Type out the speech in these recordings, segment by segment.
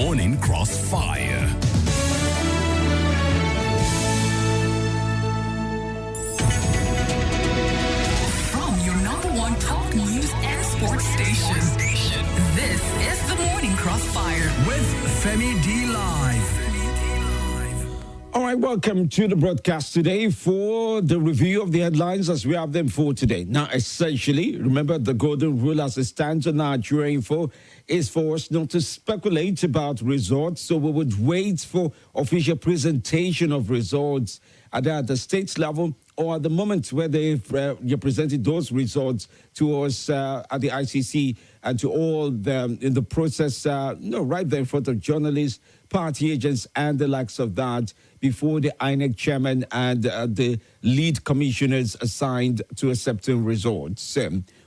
Morning Crossfire. From your number one talk news and sports station. This is the Morning Crossfire With Femi D Live. All right, welcome to the broadcast today for the review of the headlines as we have them for today. Now, essentially, remember the golden rule as it stands on Nigeria Info is for us not to speculate about results. So we would wait for official presentation of results either at the state level or at the moment where they've presented those results to us at the ICC and to all them in the process, right there in front of journalists, party agents, and the likes of that before the INEC chairman and the lead commissioners assigned to accepting results.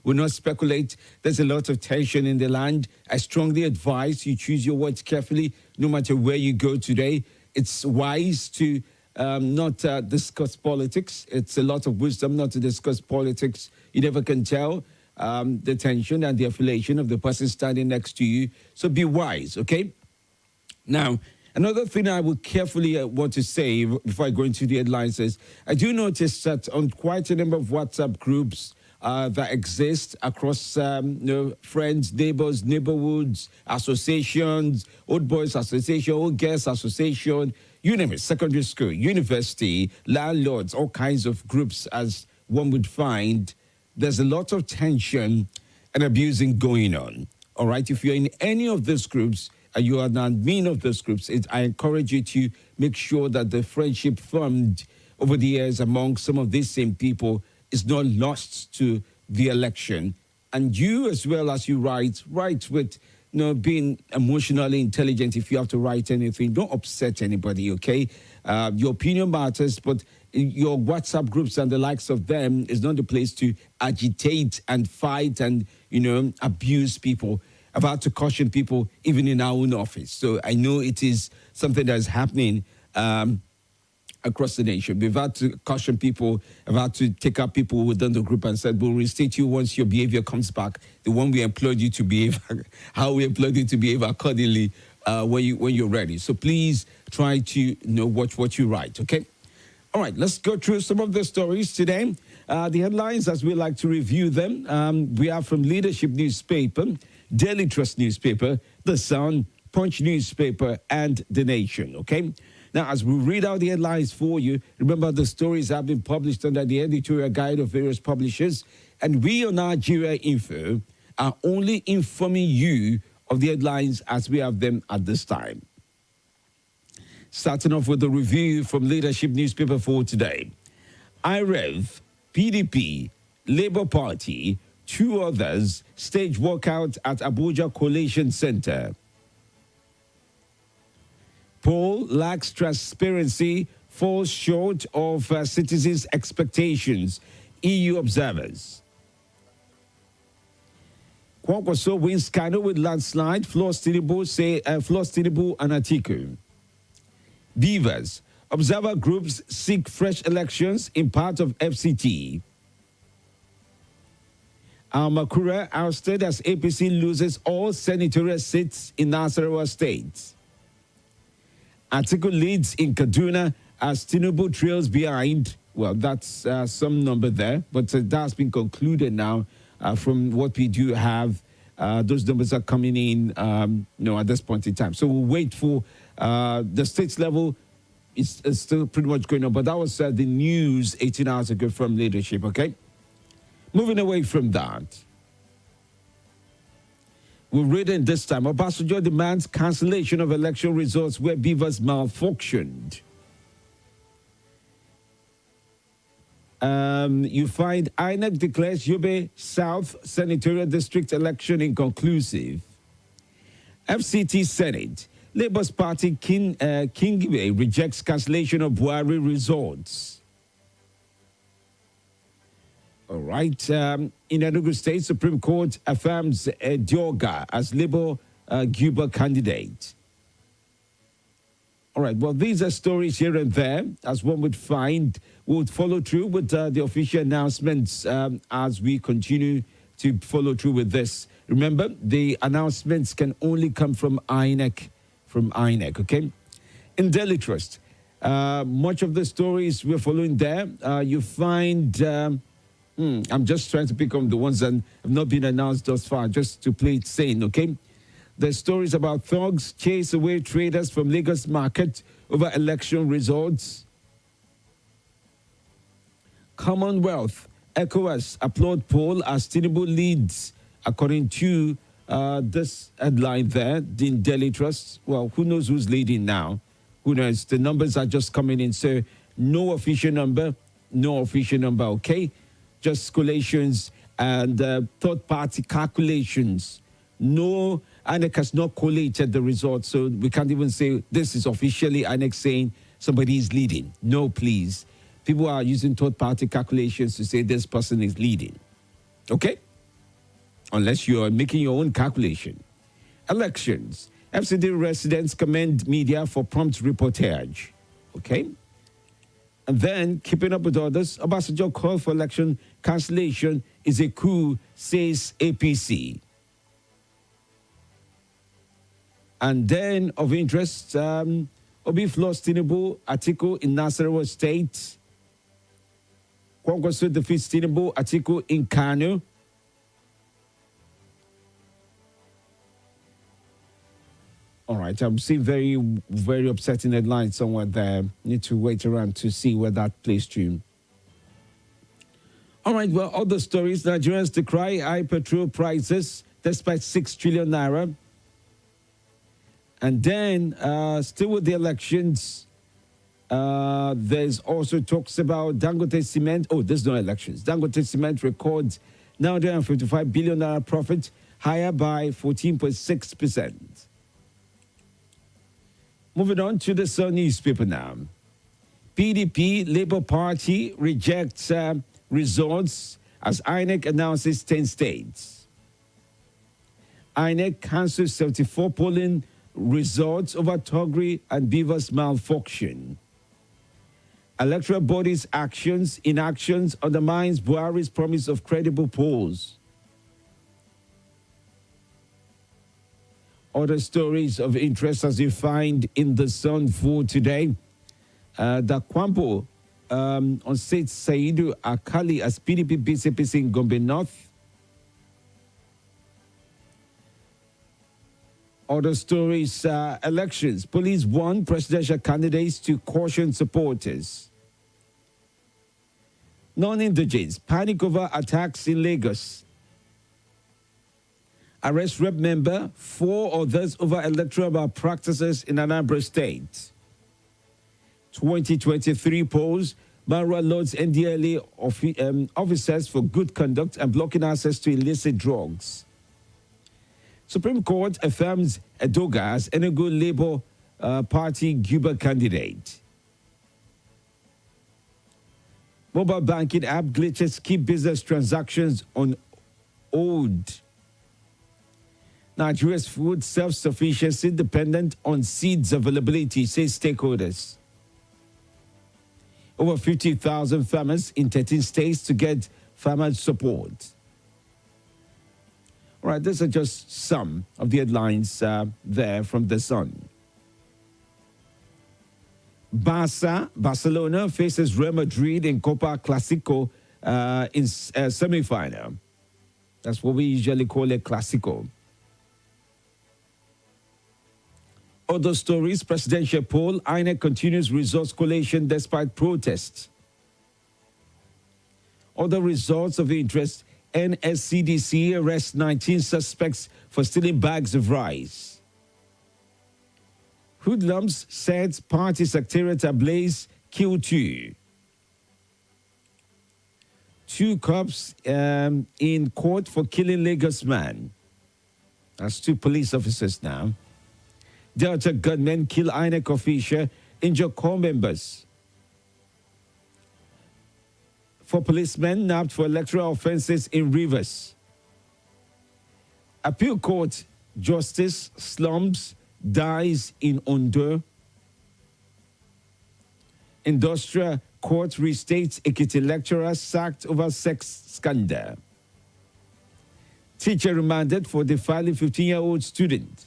We'll not speculate. There's a lot of tension in the land. I strongly advise you choose your words carefully, no matter where you go today. It's wise to not discuss politics. It's a lot of wisdom not to discuss politics. You never can tell the tension and the affiliation of the person standing next to you. So be wise, okay? Now, another thing I would carefully want to say before I go into the headlines is I do notice that on quite a number of WhatsApp groups that exist across friends, neighbors, neighborhoods, associations, Old Boys Association, Old Girls Association, you name it, secondary school, university, landlords, all kinds of groups as one would find. There's a lot of tension and abusing going on. All right, if you're in any of these groups, and you are an admin of those groups, I encourage you to make sure that the friendship formed over the years among some of these same people is not lost to the election. And you, as well as you write with being emotionally intelligent. If you have to write anything, don't upset anybody, okay? Your opinion matters, but your WhatsApp groups and the likes of them is not the place to agitate and fight and, abuse people. I've had to caution people even in our own office. So I know it is something that is happening across the nation. We've had to caution people. I've had to take up people within the group and said, we'll reinstate you once your behavior comes back. The one we employed you to behave, how we employed you to behave accordingly when you're ready. So please try to watch what you write, okay? All right, let's go through some of the stories today. The headlines, as we like to review them, we are from Leadership Newspaper, Daily Trust Newspaper, The Sun, Punch Newspaper, and The Nation, okay? Now, as we read out the headlines for you, remember the stories have been published under the editorial guide of various publishers, and we on Nigeria Info are only informing you of the headlines as we have them at this time. Starting off with the review from Leadership Newspaper for today. IREV, PDP, Labour Party, two others stage walkout at Abuja Collation Center. Poll lacks transparency, falls short of citizens' expectations, EU observers. Kwankwaso wins Kano with landslide, Florence Tinubu and Atiku. Beavers, observer groups seek fresh elections in part of FCT. Makura ousted as APC loses all senatorial seats in Nasarawa State. Atiku leads in Kaduna as Tinubu trails behind. Well, that's some number there, but that's been concluded now from what we do have. Those numbers are coming in, at this point in time. So we'll wait for the states level. It's still pretty much going on, but that was the news 18 hours ago from Leadership, okay? Moving away from that, we're reading this time, Obasanjo demands cancellation of election results where Beavers malfunctioned. You find INEC declares Yobe South Senatorial District election inconclusive. FCT Senate, Labour's Party Kingibe rejects cancellation of Buhari results. All right. In Enugu State, Supreme Court affirms Dioga as Labour Guber candidate. All right. Well, these are stories here and there, as one would find. We would follow through with the official announcements as we continue to follow through with this. Remember, the announcements can only come from INEC from INEC, okay? In Daily Trust, much of the stories we're following there, you find, I'm just trying to pick up the ones that have not been announced thus far, just to play it sane, okay? There's stories about thugs chase away traders from Lagos market over election results. Commonwealth, ECOWAS applaud poll as Tinubu leads, according to this headline there, in Daily Trust. Well, who knows who's leading now? Who knows? The numbers are just coming in. So no official number, okay? Just collations and third-party calculations. No, INEC has not collated the results, so we can't even say this is officially INEC saying somebody is leading. No, please. People are using third-party calculations to say this person is leading. Okay? Unless you are making your own calculation. Elections. FCD residents commend media for prompt reportage. Okay? And then, keeping up with others, Obasanjo call for election cancellation is a coup, says APC. And then, of interest, Obi lost Tinubu Atiku in Nasarawa State. Kwankwaso defeats Tinubu Atiku in Kano. All right, I'm seeing very, very upsetting headline somewhere there. Need to wait around to see where that plays to. All right, well, other stories. Nigerians decry high petrol prices despite 6 trillion naira. And then, still with the elections, there's also talks about Dangote Cement. Oh, there's no elections. Dangote Cement records 955 billion naira profit, higher by 14.6%. Moving on to the Sun newspaper now. PDP Labour Party rejects results as INEC announces 10 states. INEC cancels 74 polling results over Togri and Beavers malfunction. Electoral body's inactions undermines Buhari's promise of credible polls. Other stories of interest as you find in the Sun for today. The Kwampo on State Saidu Akali as PDP beats APC in Gombe North. Other stories, elections. Police warn presidential candidates to caution supporters. Non-indigens, panic over attacks in Lagos. Arrest rep member, 4 others over electoral malpractices in Anambra State. 2023 polls, Marwa loads NDLA officers for good conduct and blocking access to illicit drugs. Supreme Court affirms Edoga as Enugu Labour Party Cuba candidate. Mobile banking app glitches keep business transactions on hold. Nigeria's food self-sufficiency dependent on seeds availability, says stakeholders. Over 50,000 farmers in 13 states to get farmer support. All right, these are just some of the headlines there from The Sun. Barcelona faces Real Madrid in Copa Clasico in semi-final. That's what we usually call a Clasico. Other stories, presidential poll, INEC continues results collation despite protests. Other results of interest, NSCDC arrests 19 suspects for stealing bags of rice. Hoodlums sets party secretariat ablaze, kill 2. 2 cops in court for killing Lagos man. That's 2 police officers now. Delta gunmen kill INEC official, injure corps members. 4 policemen nabbed for electoral offences in Rivers. Appeal court justice slums dies in Ondo. Industrial court restates Ekiti lecturer sacked over sex scandal. Teacher remanded for defiling 15-year-old student.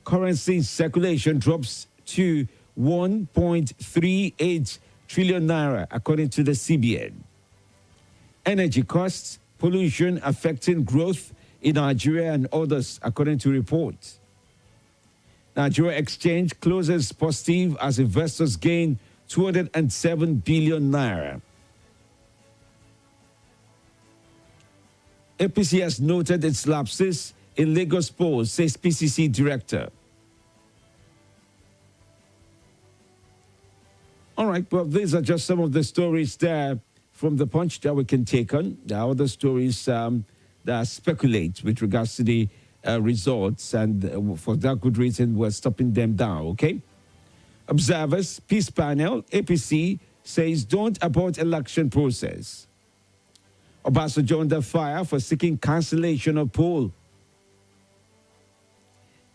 Currency circulation drops to 1.38 trillion naira, according to the CBN. Energy costs, pollution affecting growth in Nigeria and others, according to reports. Nigeria Exchange closes positive as investors gain 207 billion naira. APC has noted its lapses in Lagos polls, says PCC director. All right, well, these are just some of the stories there from the Punch that we can take on. There are other stories that speculate with regards to the results, and for that good reason, we're stopping them down, okay? Observers, Peace Panel, APC says don't abort election process. Obasanjo under fire for seeking cancellation of poll.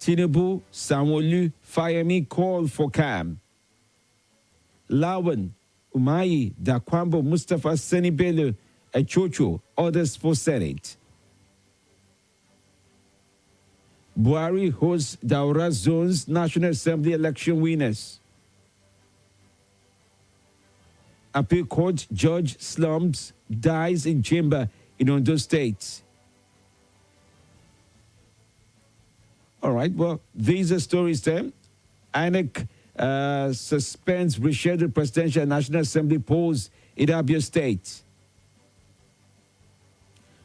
Tinubu, Sanwo-Olu, Femi call for calm. Lawan, Umahi, Dakwambo, Mustafa, Sani Bello, Echocho, others for Senate. Buhari hosts Daura Zone's National Assembly election winners. Appeal Court Judge slumps, dies in chamber in Ondo State. All right, well, these are stories there. INEC suspends rescheduled presidential and National Assembly polls in Abuja State.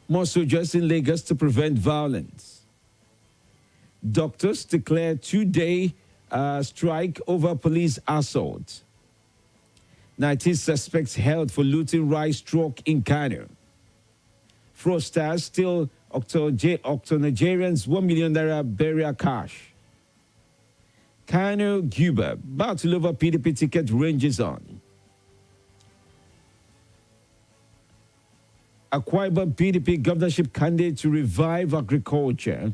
More soldiers in Lagos to prevent violence. Doctors declare two-day strike over police assault. 19 suspects held for looting rice truck in Kano. Fraudsters steal octogenarians $1 million burial cash. Kano Cuba, battle over PDP ticket ranges on. Akwa Ibom PDP governorship candidate to revive agriculture.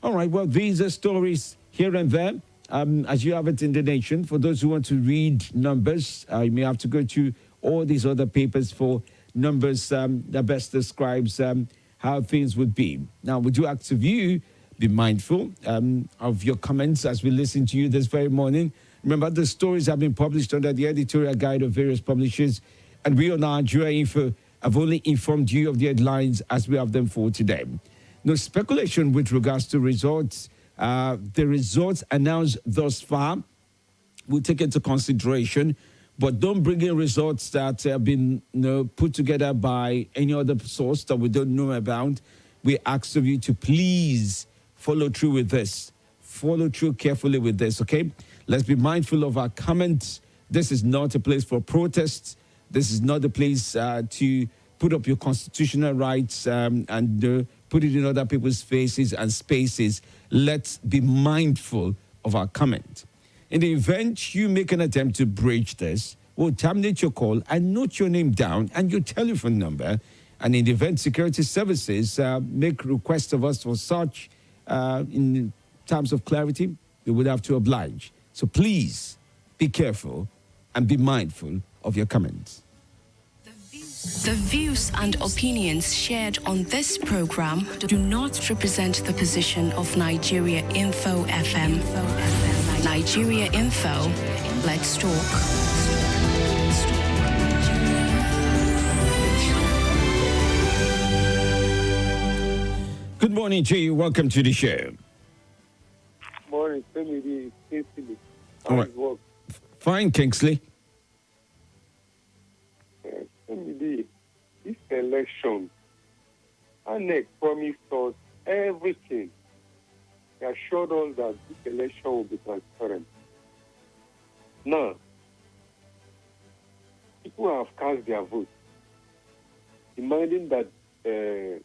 All right, well, these are stories here and there, as you have it in the nation. For those who want to read numbers, you may have to go to all these other papers for numbers that best describes how things would be. Now, we do ask of you, be mindful of your comments as we listen to you this very morning. Remember, the stories have been published under the editorial guide of various publishers, and we on Nigeria Info have only informed you of the headlines as we have them for today. No speculation with regards to results. The results announced thus far we'll take into consideration, but don't bring in results that have been put together by any other source that we don't know about. We ask of you to please follow through with this. Follow through carefully with this, okay? Let's be mindful of our comments. This is not a place for protests. This is not a place to put up your constitutional rights and put it in other people's faces and spaces. Let's be mindful of our comment. In the event you make an attempt to breach this, we'll terminate your call and note your name down and your telephone number. And in the event security services make requests of us for such, in terms of clarity, we would have to oblige. So please be careful and be mindful of your comments. The views and opinions shared on this program do not represent the position of Nigeria Info FM. Nigeria Info, let's talk. Good morning to you. Welcome to the show. Morning, Femi. Kingsley. All right. Fine, Kingsley. Femi, this election, INEC promised us everything. They assured us that this election will be transparent. Now, people have cast their vote, demanding that they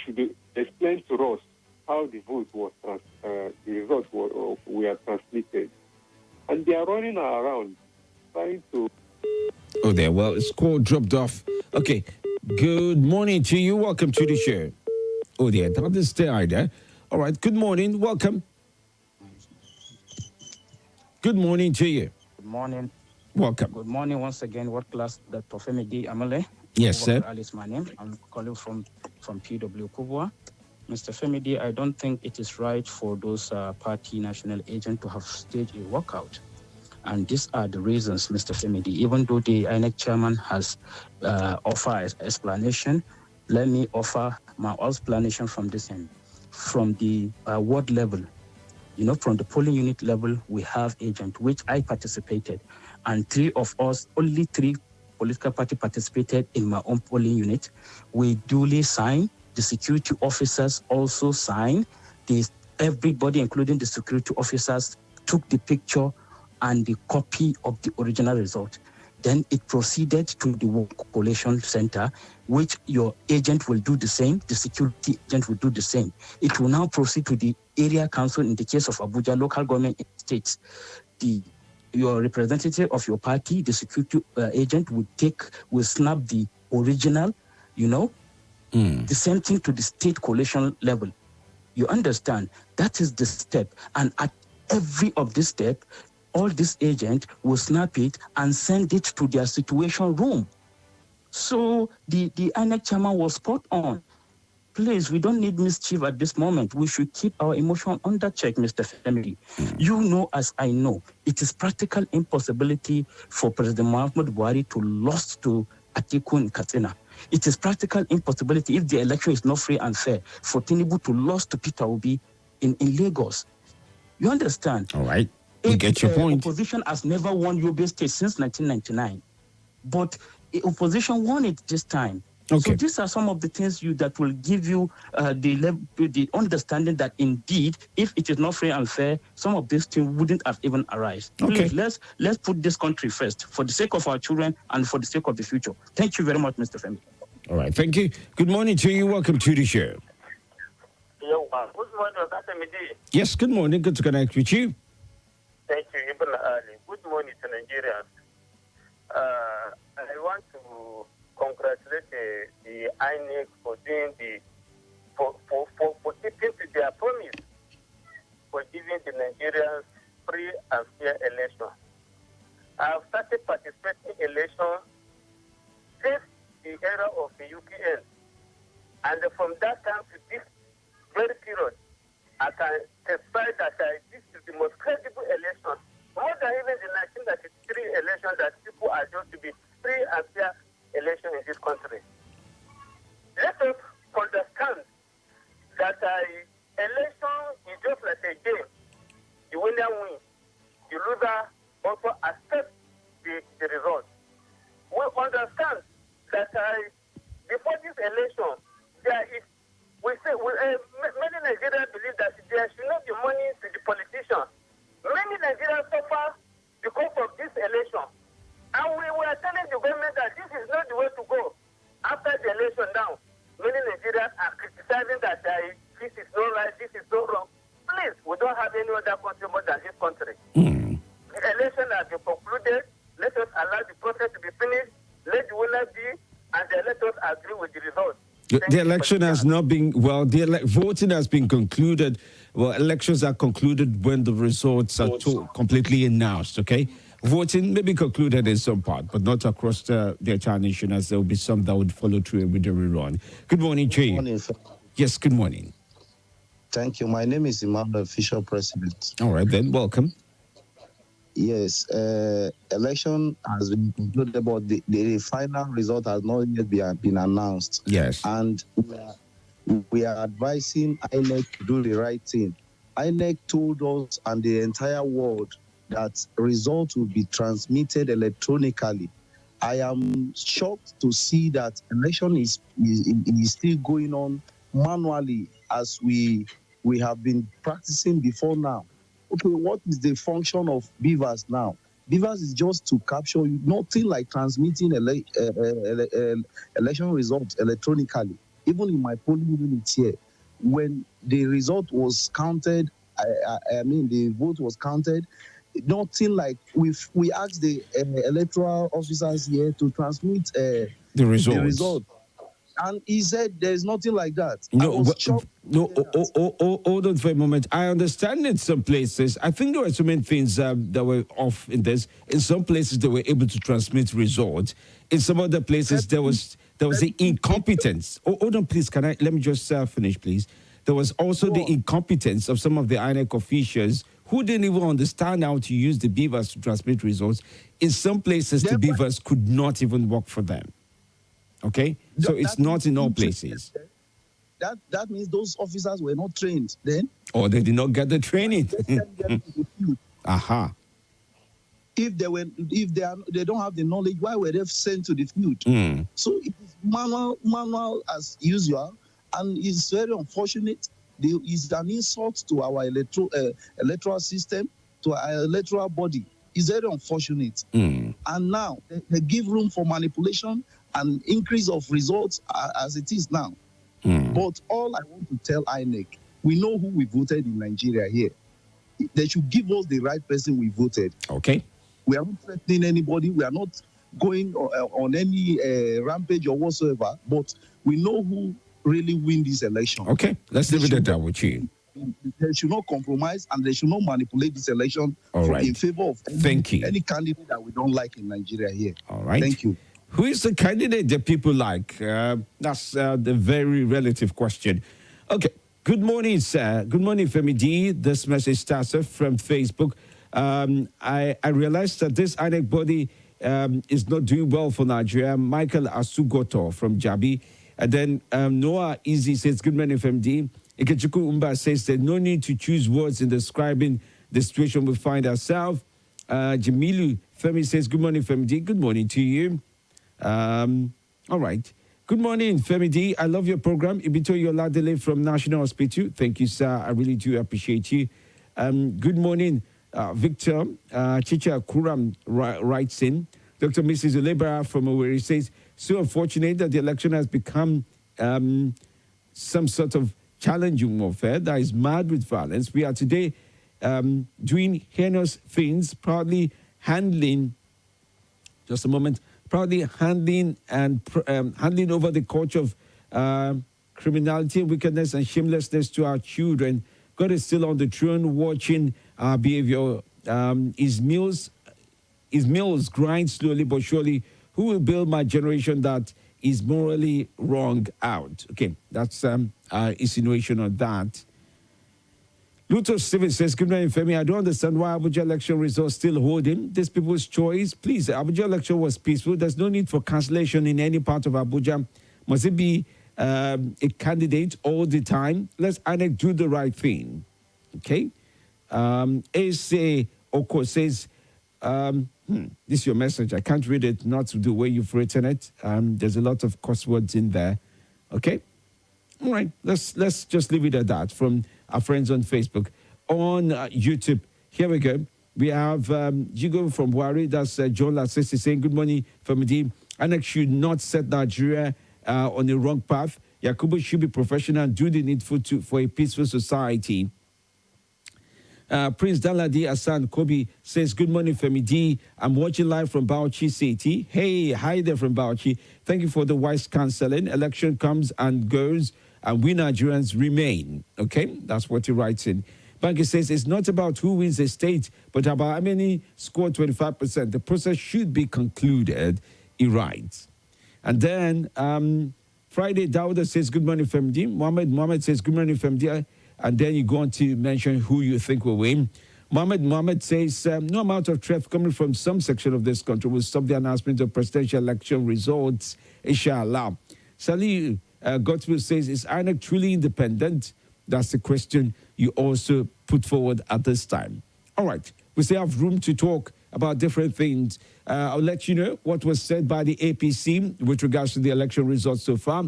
should explain to us how the vote was the results were transmitted. And they are running around trying to... Oh, there. Well, it's call dropped off. Okay. Good morning to you. Welcome to the show. Oh, there. That is stay either. All right. Good morning. Welcome. Good morning to you. Good morning. Welcome. Good morning once again. What class? Dr. Femi D. Amale. Yes, sir. Alice, my name. I'm calling from PW Kubwa. Mr. Femi, I don't think it is right for those party national agents to have staged a walkout. And these are the reasons, Mr. Femi. Even though the INEC chairman has offered explanation, let me offer my explanation from this end. From the ward level, from the polling unit level, we have agent, which I participated. And only three political party participated in my own polling unit. We duly signed. The security officers also signed. Everybody, including the security officers, took the picture and the copy of the original result. Then it proceeded to the work collation center, which your agent will do the same, the security agent will do the same. It will now proceed to the area council in the case of Abuja, local government states. Your representative of your party, the security agent will snap the original, the same thing to the state collation level. You understand? That is the step. And at every of this step, all this agent will snap it and send it to their situation room. So the INEC chairman was spot on. Please, we don't need mischief at this moment. We should keep our emotion under check, Mr. Femi. You know, as I know, it is practical impossibility for President Muhammad Buhari to lose to Atiku in Katsina. It is practical impossibility if the election is not free and fair for Tinubu to lose to Peter Obi in Lagos. You understand? All right. We get your point. Opposition has never won Yobe State since 1999. But opposition won it this time. Okay. So these are some of the things that will give you the understanding that indeed, if it is not free and fair, some of these things wouldn't have even arisen. Okay. Please, let's put this country first for the sake of our children and for the sake of the future. Thank you very much, Mr. Femi. All right. Thank you. Good morning to you. Welcome to the show. Good morning, Femi. Yes, good morning. Good to connect with you. Thank you, Ibn Ali. Good morning to Nigerians. I want to congratulate the INEC for doing for keeping to their promise for giving the Nigerians free and fair election. I have started participating in election since the era of the UPN, and from that time to this very period, I can testify that this is the most credible election, more than even the 1993 election that people are just to be free and fair election in this country. Let us understand that election is just like a game. The winner wins. The loser also accepts the result. We understand that before this election, many Nigerians believe that there should not be money to the politicians. Many Nigerians suffer because of this election. And we were telling the government that this is not the way to go. After the election now, many Nigerians are criticizing that this is not right, this is so wrong. Please, we don't have any other country more than this country. The election has been concluded. Let us allow the process to be finished. Let the winner be, and then let us agree with the results. The election has not been, voting has been concluded. Well, elections are concluded when the results are completely announced, okay? Voting may be concluded in some part, but not across the entire nation, as there will be some that would follow through with the rerun. Good morning, Jay. Good morning, sir. Yes, good morning. Thank you. My name is Emmanuel, official president. All right, then, welcome. Yes, election has been concluded, but the final result has not yet been announced. Yes. And we are advising INEC to do the right thing. INEC told us and the entire world that results will be transmitted electronically. I am shocked to see that election is still going on manually as we have been practicing before now. Okay, what is the function of beavers now? Beavers is just to capture you, nothing like transmitting election results electronically. Even in my polling unit here, when the result was counted, the vote was counted, nothing like we asked the electoral officers here to transmit the result. And he said there's nothing like that. Hold on for a moment. I understand in some places, I think there were so many things that were off in this. In some places, they were able to transmit results. In some other places, there was the incompetence. Hold on, please. Let me just finish, please. there was also the incompetence of some of the INEC officials who didn't even understand how to use the beavers to transmit results. In some places, the beavers could not even work for them. Okay? So it's not in all places. That means those officers were not trained then. Or they did not get the training. Aha. If they don't have the knowledge, why were they sent to the field? So it is manual as usual, and it's very unfortunate. It's an insult to our electoral system, to our electoral body. It's very unfortunate. And now they give room for manipulation and increase of results as it is now. But all I want to tell INEC, we know who we voted in Nigeria here. They should give us the right person we voted. Okay. We are not threatening anybody. We are not going on any rampage or whatsoever. But we know who really win this election. Okay. Let's leave it at that with you. They should not compromise and they should not manipulate this election in favor of any candidate that we don't like in Nigeria here. All right. Thank you. Who is the candidate that people like? That's the very relative question. Okay. Good morning, sir. Good morning, Femi D. This message starts from Facebook. I realized that this INEC body is not doing well for Nigeria. Michael Asugoto from Jabi. And then Noah Easy says, good morning, Femi D. Ikechukwu Umba says there's no need to choose words in describing the situation we find ourselves. Jamilu Femi says, good morning, Femi D. Good morning to you. All right. Good morning, Femi D. I love your program. Ibito Yoladele from National Hospital. Thank you, sir. I really do appreciate you. Good morning, Victor. Chicha Kuram writes in. Dr. Mrs. Olebara from Owerri says, so unfortunate that the election has become some sort of challenging warfare that is mad with violence. We are today doing heinous things, proudly handling, just a moment, proudly handling and handing over the culture of criminality, wickedness, and shamelessness to our children. God is still on the throne, watching our behavior. His mills grind slowly but surely. Who will build my generation that is morally wrong out? Okay, that's insinuation on that. Luther Stevens says, good morning, Femi. I don't understand why Abuja election results still holding. This people's choice. Please, Abuja election was peaceful. There's no need for cancellation in any part of Abuja. Must it be a candidate all the time? Let's INEC do the right thing. Okay? A.C. Oko says, this is your message. I can't read it, not the way you've written it. There's a lot of cuss words in there. Okay? All right, let's just leave it at that from our friends on Facebook. On YouTube, here we go. We have Jigo from Wari. That's John Lassisi saying, good morning, Famidi. INEC should not set Nigeria on the wrong path. Yakubu should be professional and do the needful for a peaceful society. Prince Daladi Hassan Kobi says, good morning, Femi D. I'm watching live from Bauchi City. Hey, hi there from Bauchi. Thank you for the wise counseling. Election comes and goes, and we Nigerians remain. Okay, that's what he writes in. Banky says, it's not about who wins the state, but about how many score 25%. The process should be concluded, he writes. And then Friday Dawda says, good morning, Femi D. Mohammed says, good morning, Femi D. And then you go on to mention who you think will win. Mohammed says, no amount of threat coming from some section of this country will stop the announcement of presidential election results, inshallah. Salih Godwill says, is INEC truly independent? That's the question you also put forward at this time. All right, we still have room to talk about different things. I'll let you know what was said by the APC with regards to the election results so far,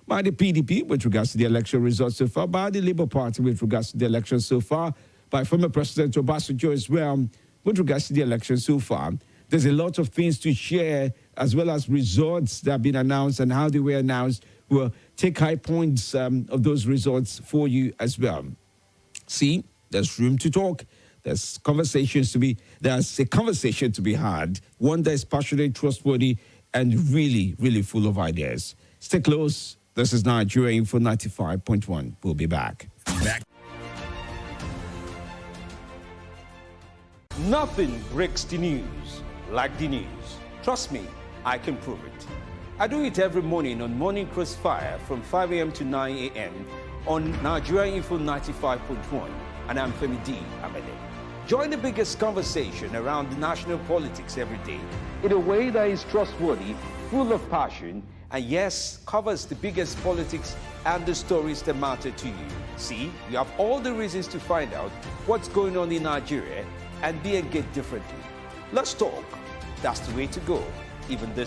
by the PDP with regards to the election results so far, by the Labour Party with regards to the election so far, by former President Obasanjo as well with regards to the election so far. There's a lot of things to share, as well as results that have been announced and how they were announced. We'll take high points of those results for you as well. See, there's room to talk. There's a conversation to be had. One that is passionate, trustworthy, and really, really full of ideas. Stay close. This is Nigeria Info 95.1. We'll be back. Nothing breaks the news like the news. Trust me, I can prove it. I do it every morning on Morning Crossfire from 5 a.m. to 9 a.m. on Nigeria Info 95.1, and I'm Femi D. Amede. Join the biggest conversation around the national politics every day in a way that is trustworthy, full of passion, and yes, covers the biggest politics and the stories that matter to you. See, you have all the reasons to find out what's going on in Nigeria and be engaged differently. Let's talk. That's the way to go, even this